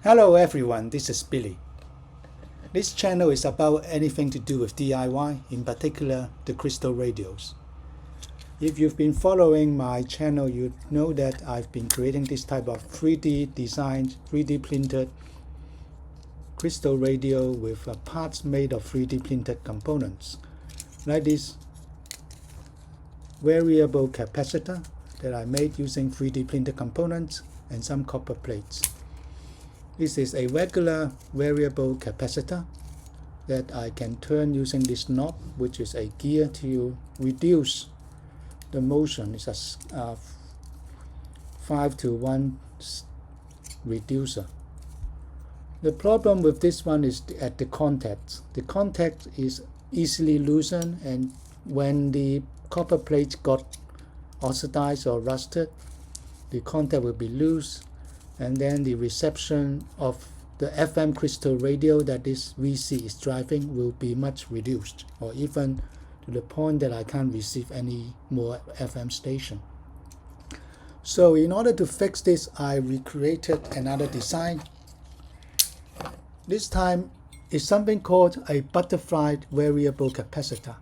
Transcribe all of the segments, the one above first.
Hello everyone, this is Billy. This channel is about anything to do with DIY, in particular the crystal radios. If you've been following my channel, you know that I've been creating this type of 3D designed, 3D printed crystal radio with parts made of 3D printed components, like this variable capacitor that I made using 3D printed components and some copper plates. This is a regular variable capacitor that I can turn using this knob, which is a gear to reduce the motion. It's a 5-to-1 reducer. The problem with this one is at the contact. The contact is easily loosened, and when the copper plate got oxidized or rusted, the contact will be loose, and then the reception of the FM crystal radio that this VC is driving will be much reduced, or even to the point that I can't receive any more FM station. So in order to fix this, I recreated another design. This time is something called a butterfly variable capacitor.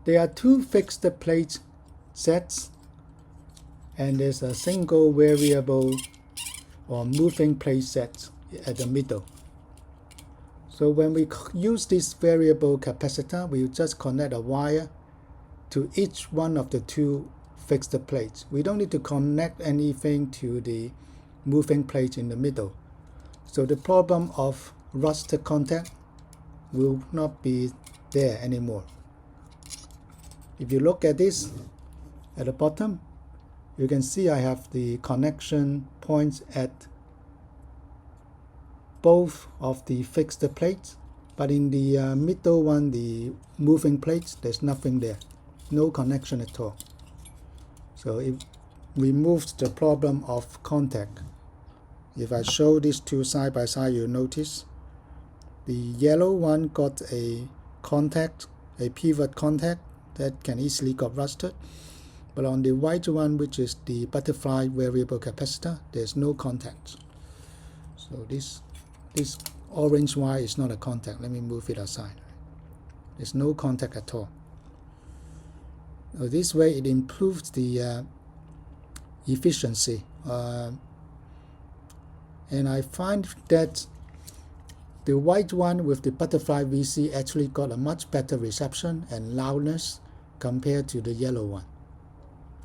There are two fixed plate sets, and there's a single variable or moving plate set at the middle. So when we use this variable capacitor, we just connect a wire to each one of the two fixed plates. We don't need to connect anything to the moving plate in the middle. So the problem of rusted contact will not be there anymore. If you look at this at the bottom, you can see I have the connection points at both of the fixed plates, but in the middle one, the moving plates, there's nothing there, no connection at all. So it removes the problem of contact. If I show these two side by side, you'll notice the yellow one got a contact, a pivot contact that can easily get rusted. But on the white one, which is the butterfly variable capacitor, there's no contact. So this orange wire is not a contact. Let me move it aside. There's no contact at all. So this way it improves the efficiency. And I find that the white one with the butterfly VC actually got a much better reception and loudness compared to the yellow one.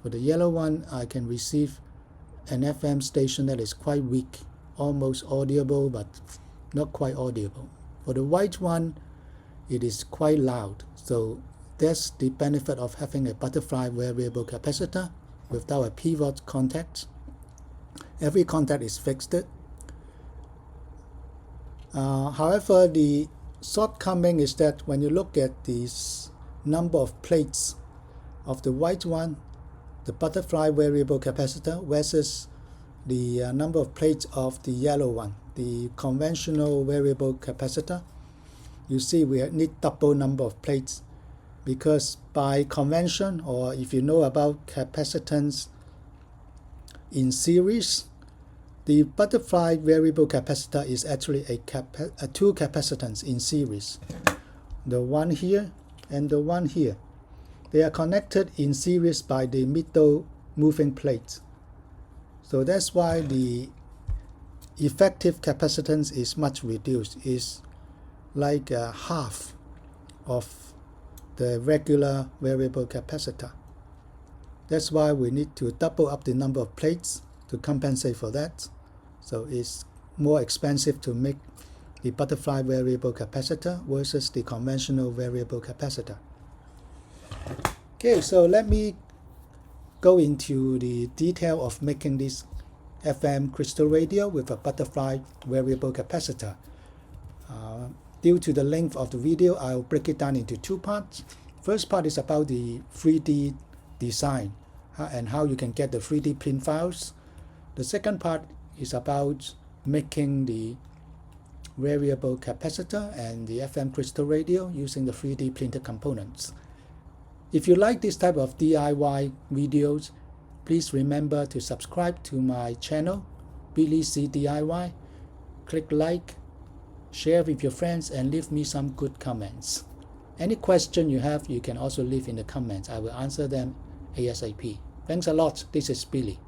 For the yellow one, I can receive an FM station that is quite weak, almost audible, but not quite audible. For the white one, it is quite loud. So that's the benefit of having a butterfly variable capacitor without a pivot contact. Every contact is fixed. However, the shortcoming is that when you look at this number of plates of the white one, the butterfly variable capacitor, versus the number of plates of the yellow one, the conventional variable capacitor, you see we need double number of plates, because by convention, or if you know about capacitance in series, the butterfly variable capacitor is actually a two capacitance in series, the one here and the one here. They are connected in series by the middle moving plate. So that's why the effective capacitance is much reduced. It's like half of the regular variable capacitor. That's why we need to double up the number of plates to compensate for that. So it's more expensive to make the butterfly variable capacitor versus the conventional variable capacitor. Okay, so let me go into the detail of making this FM crystal radio with a butterfly variable capacitor. Due to the length of the video, I'll break it down into two parts. First part is about the 3D design and how you can get the 3D print files. The second part is about making the variable capacitor and the FM crystal radio using the 3D printed components. If you like this type of DIY videos, please remember to subscribe to my channel, Billy C DIY. click like, share with your friends, and leave me some good comments. Any question you have, you can also leave in the comments. I will answer them ASAP. Thanks a lot. This is Billy.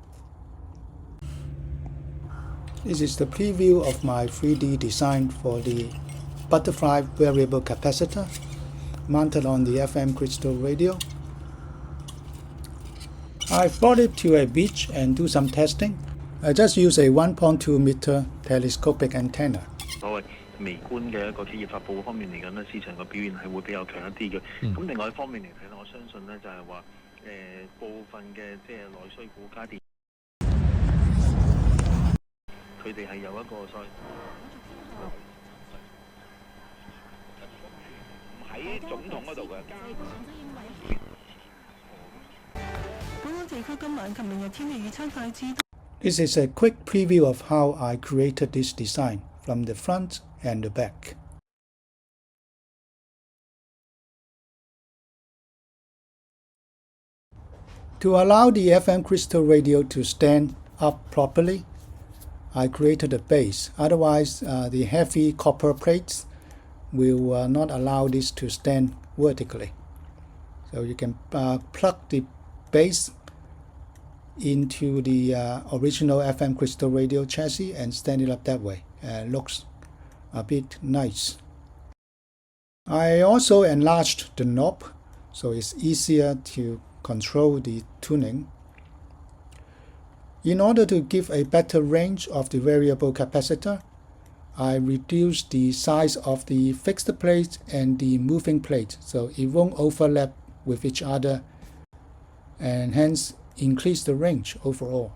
This is the preview of my 3D design for the butterfly variable capacitor mounted on the FM crystal radio. I brought it to a beach and do some testing. I just use a 1.2 meter telescopic antenna. 微觀嘅一個企業發布方面嚟緊咧，市場嘅表現係會比較強一啲嘅。咁另外一方面嚟睇咧，我相信咧就係話部分嘅即係內需股家電，佢哋係有一個所謂唔喺總統嗰度嘅。本港地區今晚及明日天氣預測大致。This is a quick preview of how I created this design from the front and the back. To allow the FM crystal radio to stand up properly, I created a base. Otherwise, the heavy copper plates will not allow this to stand vertically. So you can plug the base into the original FM crystal radio chassis and stand it up that way. Looks a bit nice. I also enlarged the knob so it's easier to control the tuning. In order to give a better range of the variable capacitor, I reduced the size of the fixed plate and the moving plate so it won't overlap with each other and hence increase the range overall.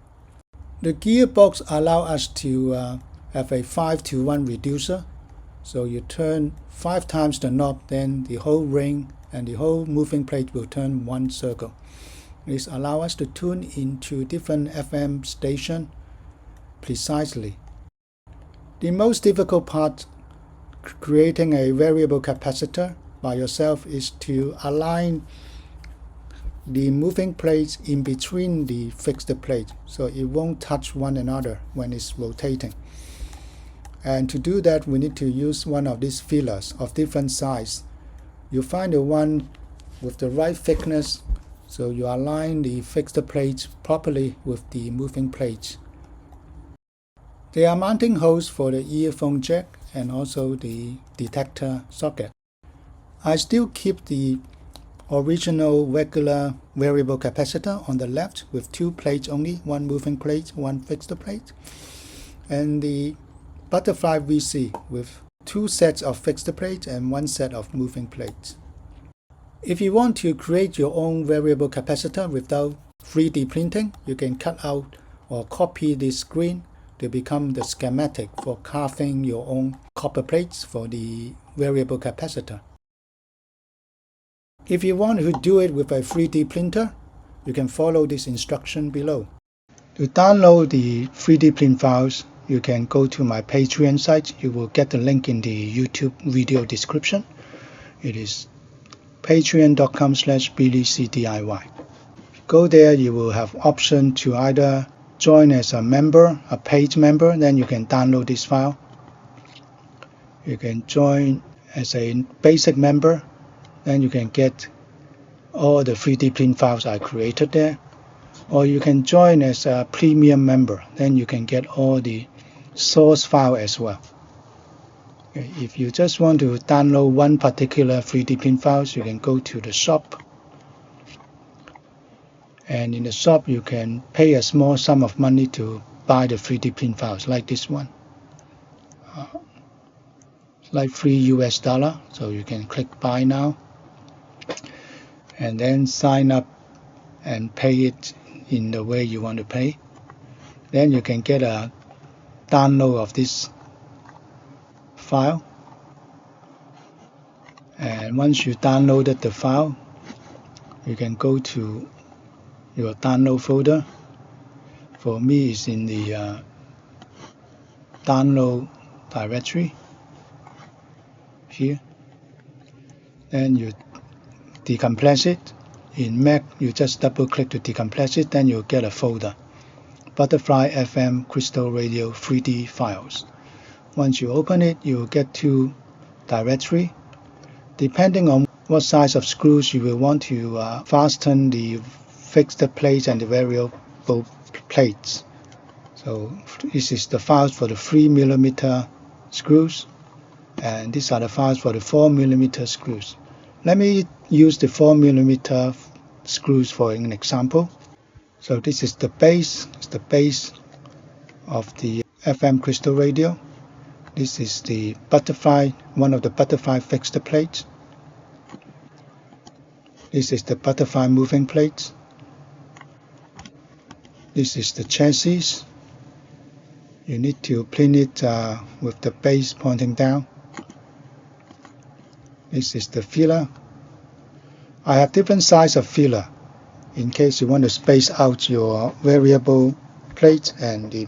The gearbox allows us to have a 5-to-1 reducer, so you turn 5 times the knob, then the whole ring and the whole moving plate will turn one circle. This allows us to tune into different FM stations precisely. The most difficult part creating a variable capacitor by yourself is to align the moving plates in between the fixed plate so it won't touch one another when it's rotating. And to do that, we need to use one of these fillers of different size. You find the one with the right thickness, so you align the fixed plate properly with the moving plate. There are mounting holes for the earphone jack and also the detector socket. I still keep the original regular variable capacitor on the left with 2 plates only, one moving plate, one fixed plate, and the butterfly VC with 2 sets of fixed plate and 1 set of moving plates. If you want to create your own variable capacitor without 3D printing, you can cut out or copy this screen to become the schematic for carving your own copper plates for the variable capacitor. If you want to do it with a 3D printer, you can follow this instruction below. To download the 3D print files, you can go to my Patreon site. You will get the link in the YouTube video description. It is patreon.com/BillyCDIY. Go there, you will have option to either join as a member, a paid member, then you can download this file. You can join as a basic member, then you can get all the 3D print files I created there. Or you can join as a premium member, then you can get all the source file as well. Okay, if you just want to download one particular 3D print files, you can go to the shop. And in the shop, you can pay a small sum of money to buy the 3D print files, like this one. Like $3 US, so you can click buy now. And then sign up and pay it in the way you want to pay. Then you can get a download of this file. And once you downloaded the file, you can go to your download folder. For me, it's in the download directory here. Then you decompress it. In Mac, you just double click to decompress it, then you'll get a folder, Butterfly FM Crystal Radio 3D files. Once you open it, you will get two directory. Depending on what size of screws you will want to fasten the fixed plates and the variable plates. So this is the files for the 3mm screws, and these are the files for the 4mm screws. Let me use the 4mm screws for an example. So this is the base. It's the base of the FM crystal radio. This is the butterfly, one of the butterfly fixed plates. This is the butterfly moving plates. This is the chassis. You need to plane it with the base pointing down. This is the feeler. I have different size of feeler in case you want to space out your variable plate and the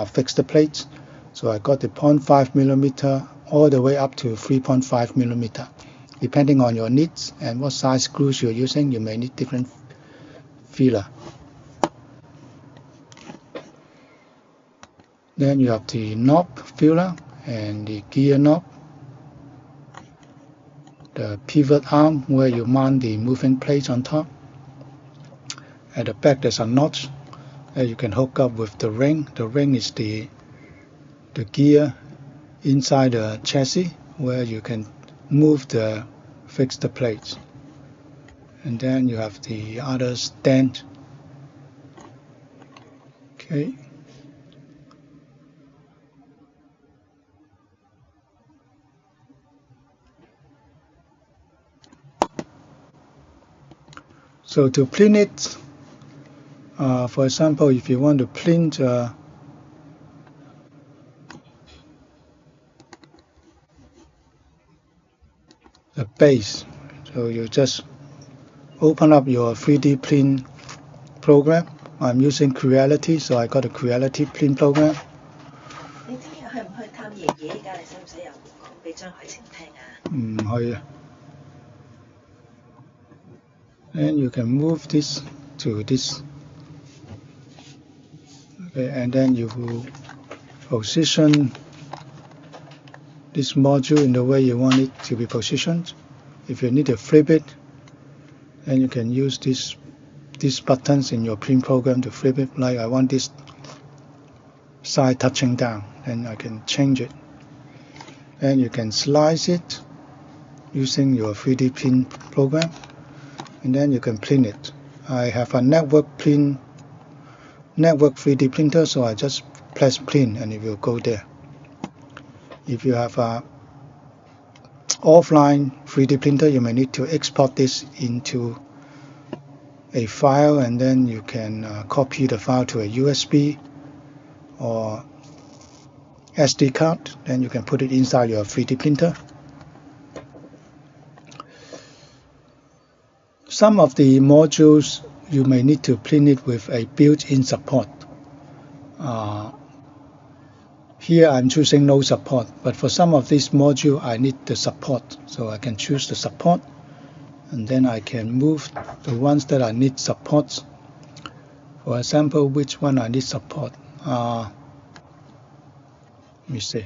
fixed plates. So I got the 0.5mm all the way up to 3.5mm. Depending on your needs and what size screws you're using, you may need different feeler. Then you have the knob feeler and the gear knob, the pivot arm where you mount the moving plates on top. At the back there's a notch that you can hook up with the ring. The ring is the gear inside the chassis where you can move the fixed plates. And then you have the other stand. Okay. So to plane it, for example, if you want to plane the base, so you just open up your 3D plane program. I'm using Creality, so I got a Creality plane program. And you can move this to this. Okay, and then you will position this module in the way you want it to be positioned. If you need to flip it, then you can use these buttons in your plane program to flip it. Like I want this side touching down, then I can change it. And you can slice it using your 3D plane program, and then you can plane it. I have a network 3D printer, so I just press plane and it will go there. If you have a offline 3D printer, you may need to export this into a file, and then you can copy the file to a USB or SD card. Then you can put it inside your 3D printer. Some of the modules you may need to plane it with a built-in support. Here I'm choosing no support, but for some of these modules I need the support, so I can choose the support, and then I can move the ones that I need support. For example, which one I need support? Let me see.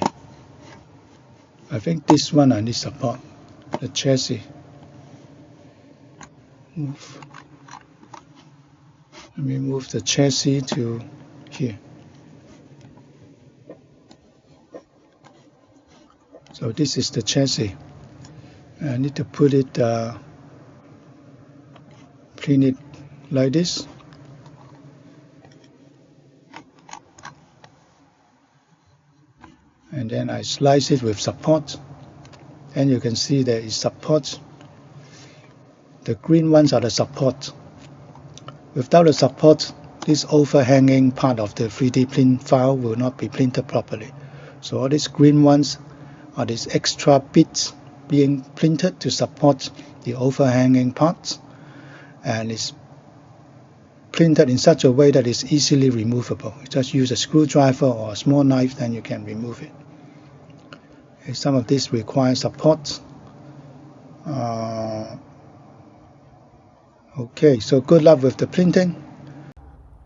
I think this one I need support, the chassis. Let me move the chassis to here. So this is the chassis. I need to put it, plane it like this. And then I slice it with support. And you can see there is support. The green ones are the support. Without the support, this overhanging part of the 3D plane file will not be printed properly. So all these green ones are these extra bits being printed to support the overhanging parts, and it's printed in such a way that it's easily removable. You just use a screwdriver or a small knife, then you can remove it. And some of this requires support. Okay, so good luck with the printing.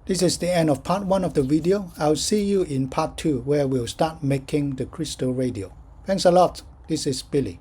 This is the end of part 1 of the video. I'll see you in part 2 where we'll start making the crystal radio. Thanks a lot. This is Billy.